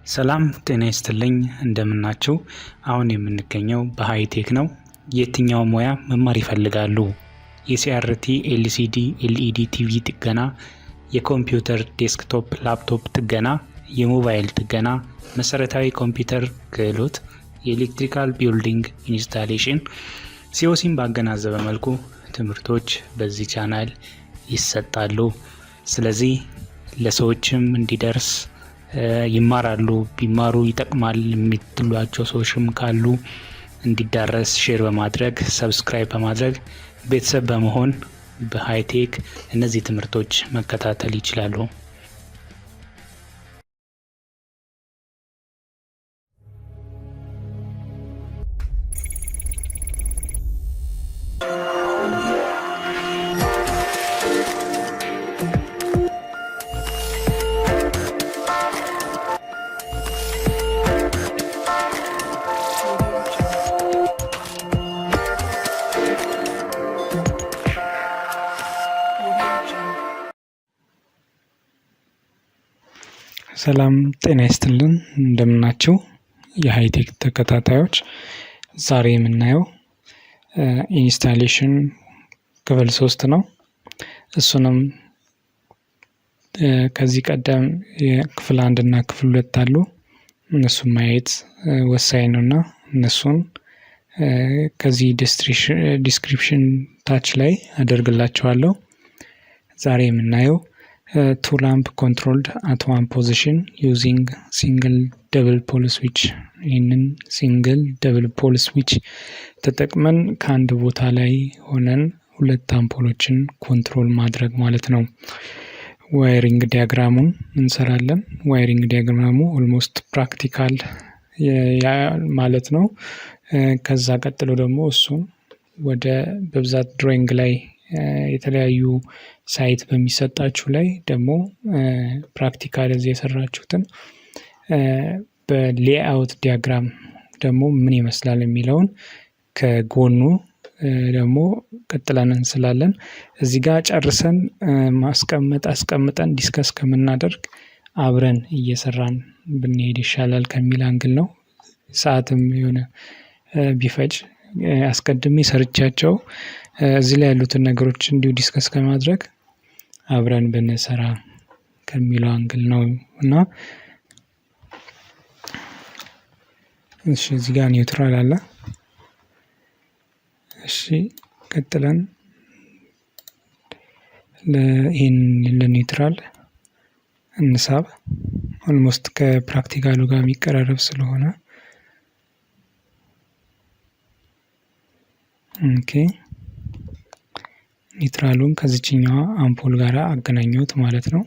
ሰላም ጤና ይስጥልኝ እንደምናችሁ። አሁን የምንገኘው በሃይቴክ ነው። የትኛው ሙያ መማር ይፈልጋሉ? የሲአርቲ ኤልሲዲ ኤልኢዲ ቲቪ ጥገና፣ የኮምፒውተር ዴስክቶፕ ላፕቶፕ ጥገና፣ የሞባይል ጥገና፣ መሰረታዊ ኮምፒውተር ክህሎት፣ የኤሌክትሪካል ቢልዲንግ ኢንስታሌሽን ሲኦሲን ባገናዘበ መልኩ ትምህርቶች በዚህ ቻናል ይሰጣሉ። ስለዚህ ለሰዎችም እንዲደርስ ይማራሉ ቢማሩ ይጠቅማል የምትሏቸው ሰዎችም ካሉ እንዲዳረስ ሼር በማድረግ ሰብስክራይብ በማድረግ ቤተሰብ በመሆን በሃይቴክ እነዚህ ትምህርቶች መከታተል ይችላሉ። ሰላም ጤና ይስጥልን እንደምናችሁ የሃይቴክ ተከታታዮች። ዛሬ የምናየው ኢንስታሌሽን ክፍል 3 ነው። እሱንም ከዚህ ቀደም የክፍል 1 እና ክፍል 2 አሉ። እነሱን ማየት ወሳኝ ነውና እነሱን ከዚህ ዲስክሪፕሽን ታች ላይ አደርግላችኋለሁ። ዛሬ የምናየው two lamp controlled at one position using single double pole switch። ይህንን ሲንግል ደብል ፖል ስዊች ተጠቅመን ከአንድ ቦታ ላይ ሆነን ሁለት አምፖሎችን ኮንትሮል ማድረግ ማለት ነው። ዋይሪንግ ዲያግራሙን እንሰራለን። ዋይሪንግ ዲያግራሙ ኦልሞስት ፕራክቲካል ማለት ነው። ከዛ ቀጥሎ ደግሞ እሱን ወደ በብዛት ድሮይንግ ላይ የተለያዩ ሳይት በሚሰጣችሁ ላይ ደግሞ ፕራክቲካል እዚህ የሰራችሁትን በሌአውት ዲያግራም ደግሞ ምን ይመስላል የሚለውን ከጎኑ ደግሞ ቀጥለን እንስላለን። እዚህ ጋር ጨርሰን አስቀምጠን ዲስከስ ከምናደርግ አብረን እየሰራን ብንሄድ ይሻላል ከሚል አንግል ነው። ሰዓትም የሆነ ቢፈጅ አስቀድሜ ሰርቻቸው እዚህ ላይ ያሉትን ነገሮች እንዲሁ ዲስከስ ከማድረግ አብረን ብንሰራ ከሚለው አንግል ነው እና እሺ እዚህ ጋር ኒውትራል አለ። እሺ ቀጥለን ይሄን ለኒውትራል እንሳብ። ኦልሞስት ከፕራክቲካሉ ጋር የሚቀራረብ ስለሆነ ኦኬ ኒውትራሉን ከዚህኛው አምፖል ጋር አገናኘሁት ማለት ነው።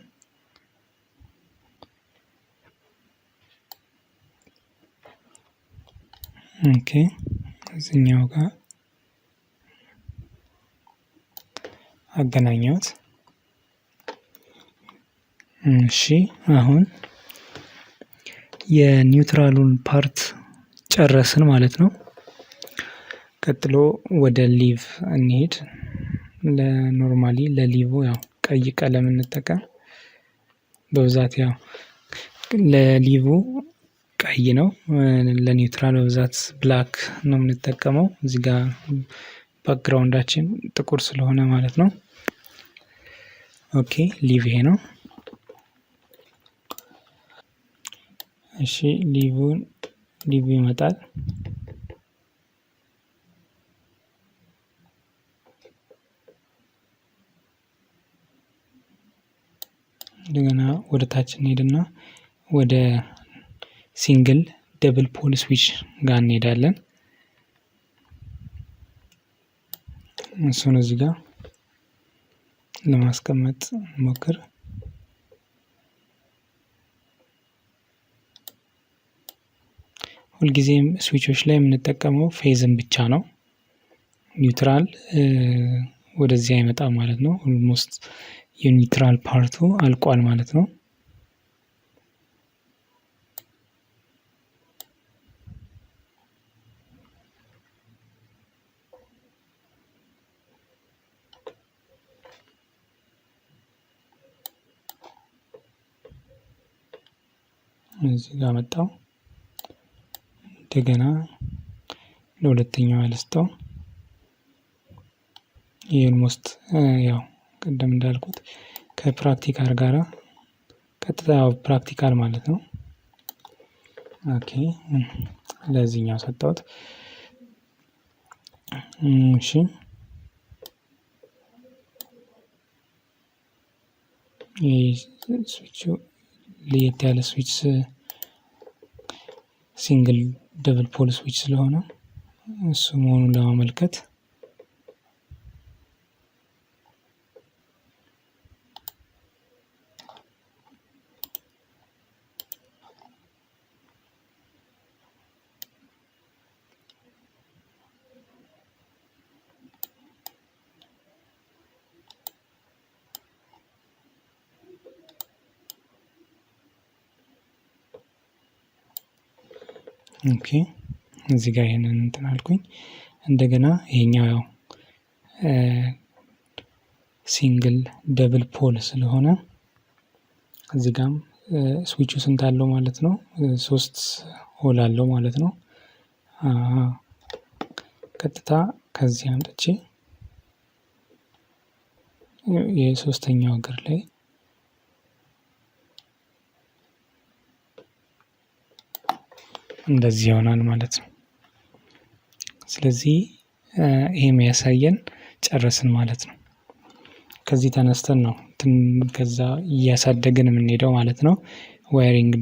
ኦኬ እዚህኛው ጋር አገናኘሁት። እሺ አሁን የኒውትራሉን ፓርት ጨረስን ማለት ነው። ቀጥሎ ወደ ሊቭ እንሄድ። ለኖርማሊ ለሊቭ ያው ቀይ ቀለም እንጠቀም። በብዛት ያው ለሊቭ ቀይ ነው። ለኒውትራል በብዛት ብላክ ነው የምንጠቀመው። እዚህ ጋር ባክግራውንዳችን ጥቁር ስለሆነ ማለት ነው። ኦኬ ሊቭ ይሄ ነው። እሺ ሊቭ ይመጣል። እንደገና ወደ ታች እንሄድና ወደ ሲንግል ደብል ፖል ስዊች ጋር እንሄዳለን። እሱን እዚህ ጋር ለማስቀመጥ ሞክር። ሁልጊዜም ስዊቾች ላይ የምንጠቀመው ፌዝን ብቻ ነው። ኒውትራል ወደዚህ አይመጣ ማለት ነው። ኦልሞስት የኒውትራል ፓርቱ አልቋል ማለት ነው። እዚህ ጋር መጣው እንደገና ለሁለተኛው አልስተው ኦልሞስት ያው ቀደም እንዳልኩት ከፕራክቲካል ጋራ ቀጥታ ፕራክቲካል ማለት ነው። ኦኬ ለዚህኛው ሰጣሁት። እሺ ስዊቹ ለየት ያለ ስዊች ሲንግል ደብል ፖል ስዊች ስለሆነ እሱ መሆኑን ለማመልከት ኦኬ እዚህ ጋር ይሄንን እንትን አልኩኝ። እንደገና ይሄኛው ያው ሲንግል ደብል ፖል ስለሆነ እዚህ ጋርም ስዊቹ ስንት አለው ማለት ነው? 3 ሆል አለው ማለት ነው። ቀጥታ ከዚህ አምጥቼ የሶስተኛው እግር ላይ እንደዚህ ይሆናል ማለት ነው። ስለዚህ ይሄ የሚያሳየን ጨረስን ማለት ነው። ከዚህ ተነስተን ነው ከዛ እያሳደግን የምንሄደው ማለት ነው። ዋይሪንግ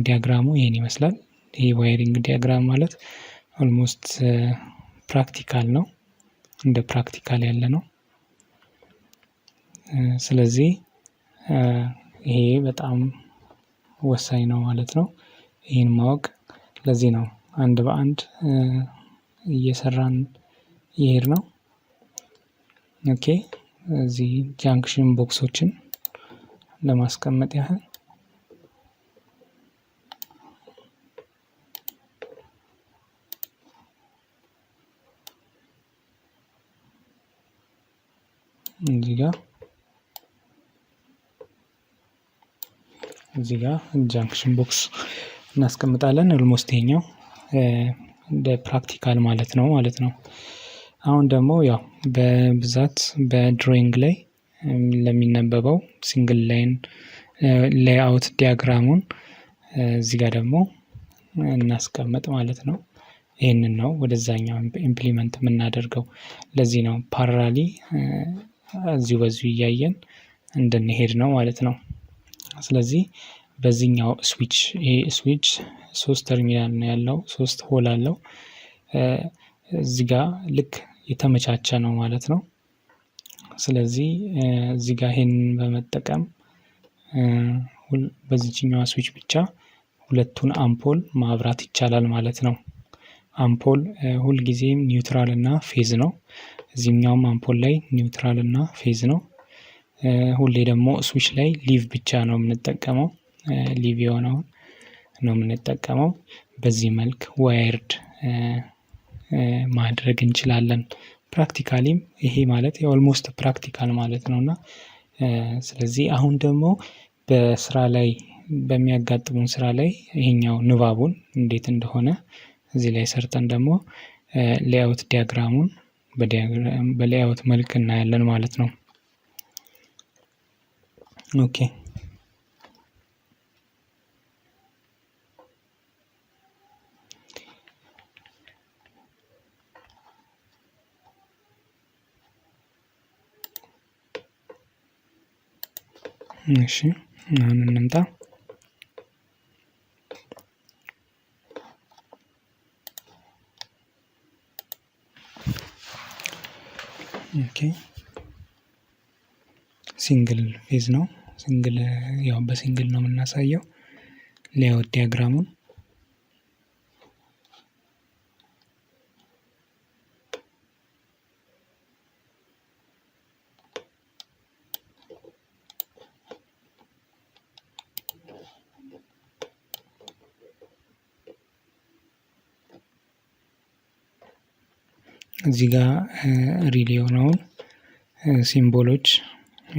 ዲያግራሙ ይሄን ይመስላል። ይሄ ዋይሪንግ ዲያግራም ማለት ኦልሞስት ፕራክቲካል ነው፣ እንደ ፕራክቲካል ያለ ነው። ስለዚህ ይሄ በጣም ወሳኝ ነው ማለት ነው። ይሄን ማወቅ ለዚህ ነው አንድ በአንድ እየሰራን ይሄድ ነው። ኦኬ እዚህ ጃንክሽን ቦክሶችን ለማስቀመጥ ያህል እዚህ ጋር ጃንክሽን ቦክስ እናስቀምጣለን። ኦልሞስት ይሄኛው እንደ ፕራክቲካል ማለት ነው። አሁን ደግሞ ያው በብዛት በድሮይንግ ላይ ለሚነበበው ሲንግል ላይን ሌይአውት ዲያግራሙን እዚህ ጋር ደግሞ እናስቀምጥ ማለት ነው። ይሄንን ነው ወደዛኛው ኢምፕሊመንት የምናደርገው። ለዚህ ነው ፓራሊ በዚሁ እያየን እንድንሄድ ነው ማለት ነው። ስለዚህ በዚህኛው ይሄ ስዊች 3 ተርሚናል ነው ያለው፣ 3 ሆል አለው። እዚህ ጋር ልክ የተመቻቸ ነው ማለት ነው። ስለዚህ እዚህ ጋር ይሄንን በመጠቀም በዚህኛው ስዊች ብቻ ሁለቱን አምፖል ማብራት ይቻላል ማለት ነው። አምፖል ሁልጊዜም ኒውትራል እና ፌዝ ነው። እዚህኛውም አምፖል ላይ ኒውትራል እና ፌዝ ነው። ሁሌ ደግሞ ስዊች ላይ ሊቭ ብቻ ነው የምንጠቀመው። ሊቭ የሆነውን ነው የምንጠቀመው። በዚህ መልክ ዋይርድ ማድረግ እንችላለን። ፕራክቲካሊም ይሄ ማለት ኦልሞስት ፕራክቲካል ማለት ነውና ስለዚህ አሁን ደግሞ በስራ ላይ በሚያጋጥሙን ስራ ላይ ይሄኛው ንባቡን እንዴት እንደሆነ እዚህ ላይ ሰርተን ደግሞ ሌይአውት ዲያግራሙን በሌይአውት መልክ እናያለን ማለት ነው። ኦኬ እሺ አሁን እንምጣ። ኦኬ ሲንግል ፌዝ ነው። ያው በሲንግል ነው የምናሳየው ሌይአውት ዲያግራሙን። እዚህ ጋር ሪል የሆነውን ሲምቦሎች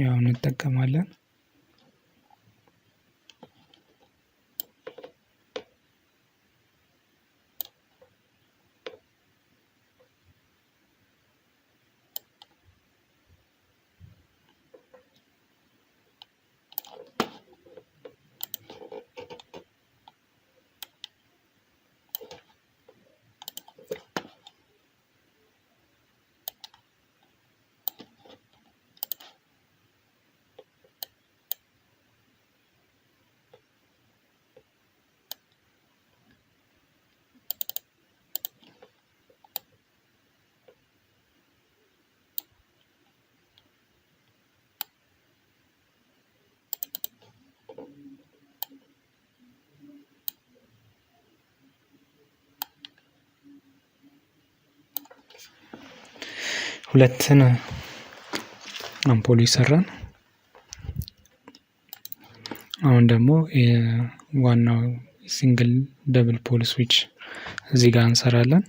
ያው እንጠቀማለን። ሁለትን አምፖል ይሰራል። አሁን ደግሞ ዋናው ሲንግል ደብል ፖል ስዊች እዚህ ጋር እንሰራለን።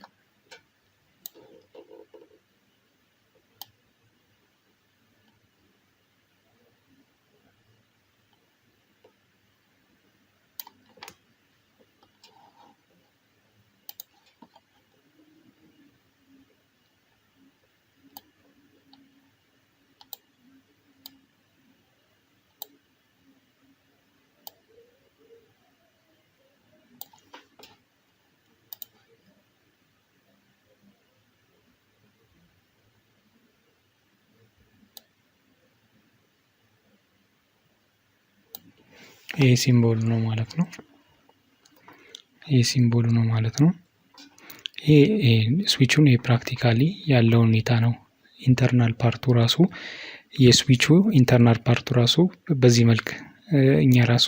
ይሄ ሲምቦል ነው ማለት ነው። ይሄ ስዊቹን የፕራክቲካሊ ያለው ሁኔታ ነው። ኢንተርናል ፓርቱ ራሱ የስዊቹ ኢንተርናል ፓርቱ ራሱ በዚህ መልክ እኛ ራሱ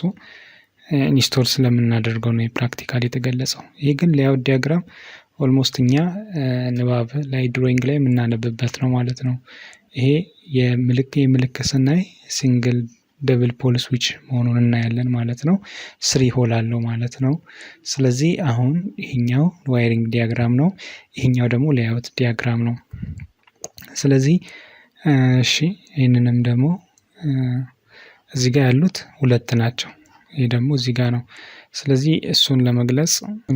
ኢንስቶል ስለምናደርገው ነው ፕራክቲካሊ የተገለጸው። ይሄ ግን ሌአውት ዲያግራም ኦልሞስት እኛ ንባብ ላይ ድሮይንግ ላይ የምናነብበት ነው ማለት ነው። ይሄ የምልክት ስናይ ሲንግል ደብል ፖል ስዊች መሆኑን እናያለን ማለት ነው። 3 ሆል አለው ማለት ነው። ስለዚህ አሁን ይሄኛው ዋይሪንግ ዲያግራም ነው፣ ይሄኛው ደግሞ ሌአውት ዲያግራም ነው። ስለዚህ እሺ ይሄንንም ደግሞ እዚህ ጋር ያሉት ሁለት ናቸው። ይሄ ደግሞ እዚህ ጋር ነው። ስለዚህ እሱን ለመግለጽ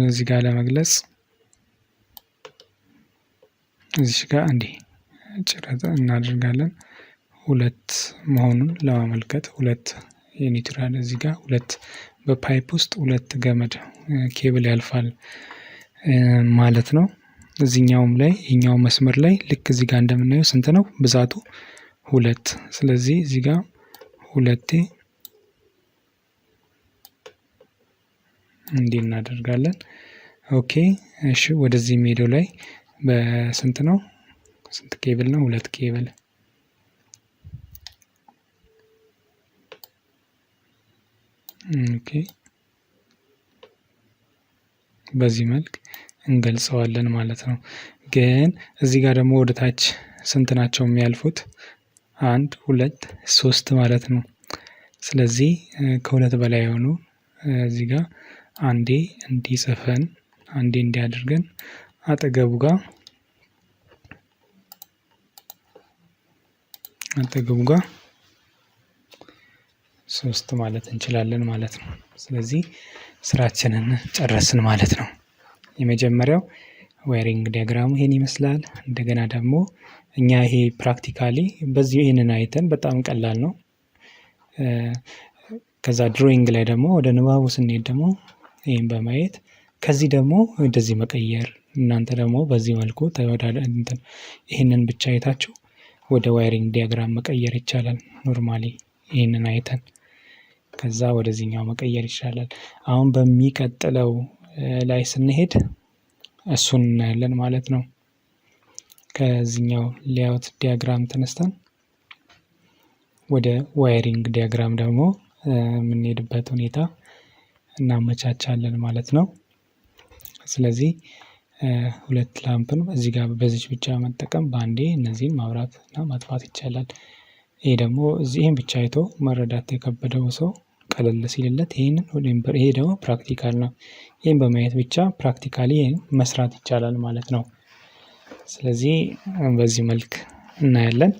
እዚህ ጋር ለመግለጽ እዚህ ጋር እንዴ ጭረታ እናደርጋለን። ሁለት መሆኑን ለማመልከት ሁለት የኒውትራል እዚህ ጋር ሁለት በፓይፕ ውስጥ ሁለት ገመድ ኬብል ያልፋል ማለት ነው። እዚህኛውም ላይ ይሄኛው መስመር ላይ ልክ እዚህ ጋር እንደምናየው ስንት ነው ብዛቱ? 2። ስለዚህ እዚህ ጋር 2 እንዲህ እናደርጋለን። ኦኬ እሺ ወደዚህ ሜዳው ላይ በስንት ነው? ስንት ኬብል ነው? 2 ኬብል። ኦኬ በዚህ መልክ እንገልጸዋለን ማለት ነው። ግን እዚህ ጋር ደግሞ ወደ ታች ስንት ናቸው የሚያልፉት? 1 2 3 ማለት ነው። ስለዚህ ከሁለት በላይ የሆኑ እዚህ ጋር አንዴ እንዲጽፈን አንዴ እንዲያደርገን አጠገቡ ጋር 3 ማለት እንችላለን ማለት ነው። ስለዚህ ስራችንን ጨረስን ማለት ነው። የመጀመሪያው ዋይሪንግ ዲያግራሙ ይሄን ይመስላል። እንደገና ደግሞ እኛ ይሄ ፕራክቲካሊ በዚህ ይሄንን አይተን በጣም ቀላል ነው። ከዛ ድሮይንግ ላይ ደግሞ ወደ ንባቡ ስንሄድ ደግሞ ይሄን በማየት ከዚህ ደግሞ እንደዚህ መቀየር እናንተ ደግሞ በዚህ መልኩ ይሄንን ብቻ አይታችሁ ወደ ዋይሪንግ ዲያግራም መቀየር ይቻላል። ኖርማሊ ይሄንን አይተን ከዛ ወደዚህኛው መቀየር ይቻላል። አሁን በሚቀጥለው ላይ ስንሄድ እሱን እናያለን ማለት ነው። ከዚህኛው ሌአውት ዲያግራም ተነስተን ወደ ዋይሪንግ ዲያግራም ደግሞ የምንሄድበት ሁኔታ እናመቻቻለን ማለት ነው። ስለዚህ 2 ላምፕን እዚህ ጋር በዚች ብቻ መጠቀም በአንዴ እነዚህን ማብራት እና ማጥፋት ይቻላል። ይሄ ደግሞ እዚህን ብቻ አይቶ መረዳት የከበደው ሰው ቀለል ሲልለት ይሄ ደግሞ ፕራክቲካል ነው። ይሄን በማየት ብቻ ፕራክቲካሊ መስራት ይቻላል ማለት ነው። ስለዚህ በዚህ መልክ እናያለን።